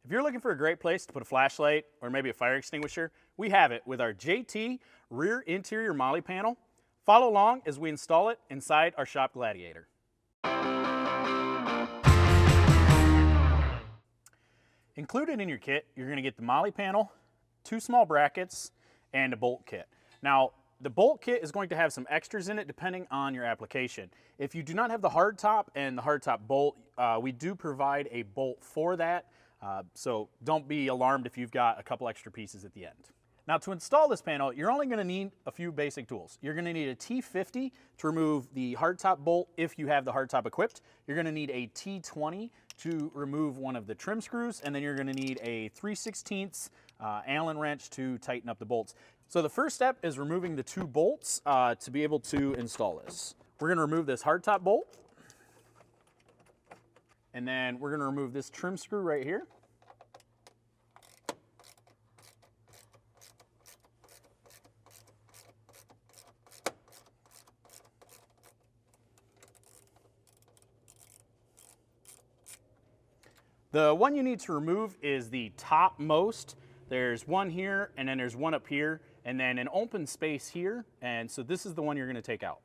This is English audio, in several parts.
If you're looking for a great place to put a flashlight or maybe a fire extinguisher, we have it with our JT Rear Interior MOLLE Panel. Follow along as we install it inside our shop Gladiator. Included in your kit, you're going to get the MOLLE panel, 2 small brackets, and a bolt kit. Now, the bolt kit is going to have some extras in it depending on your application. If you do not have the hardtop and the hardtop bolt, we do provide a bolt for that. So don't be alarmed if you've got a couple extra pieces at the end. Now, to install this panel, you're only going to need a few basic tools. You're going to need a T50 to remove the hardtop bolt if you have the hardtop equipped. You're going to need a T20 to remove one of the trim screws, and then you're going to need a 3/16 Allen wrench to tighten up the bolts. So the first step is removing the 2 bolts to be able to install this. We're going to remove this hardtop bolt, and then we're going to remove this trim screw right here. The one you need to remove is the topmost. There's one here, and then there's one up here, and then an open space here, and so this is the one you're going to take out.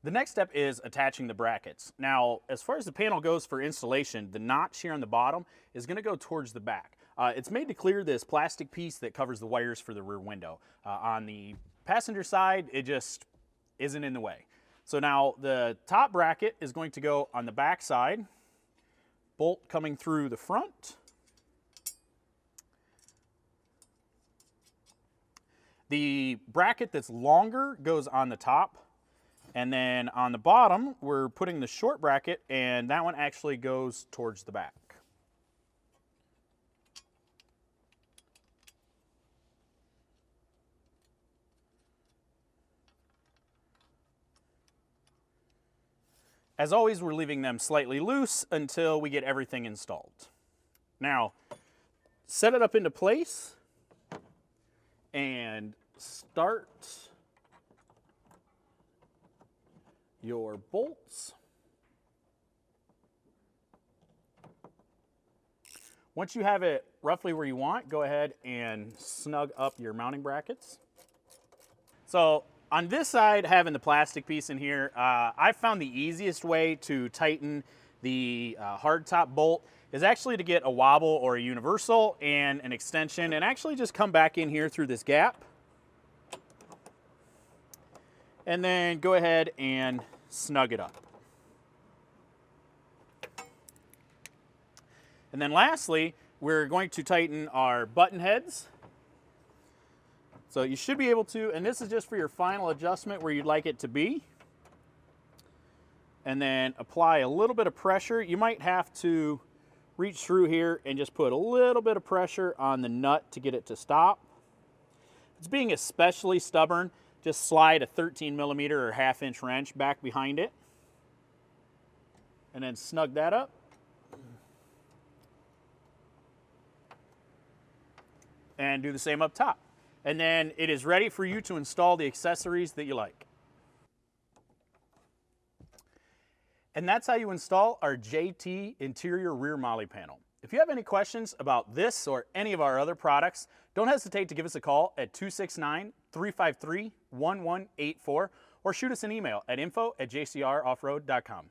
The next step is attaching the brackets. Now, as far as the panel goes for installation, the notch here on the bottom is going to go towards the back. It's made to clear this plastic piece that covers the wires for the rear window. On the passenger side, it just isn't in the way. So now the top bracket is going to go on the back side, bolt coming through the front. The bracket that's longer goes on the top, and then on the bottom we're putting the short bracket, and that one actually goes towards the back. As always, we're leaving them slightly loose until we get everything installed. Now, set it up into place and start your bolts. Once you have it roughly where you want, go ahead and snug up your mounting brackets. So on this side, having the plastic piece in here, I found the easiest way to tighten the hardtop bolt is actually to get a wobble or a universal and an extension, and actually just come back in here through this gap. And then go ahead and snug it up. And then lastly, we're going to tighten our button heads. So you should be able to, and this is just for your final adjustment where you'd like it to be. And then apply a little bit of pressure. You might have to reach through here and just put a little bit of pressure on the nut to get it to stop. If it's being especially stubborn, just slide a 13mm or 1/2 inch wrench back behind it. And then snug that up. And do the same up top. And then it is ready for you to install the accessories that you like. And that's how you install our JT Interior Rear MOLLE Panel. If you have any questions about this or any of our other products, don't hesitate to give us a call at 269-353-1184 or shoot us an email at info@jcroffroad.com.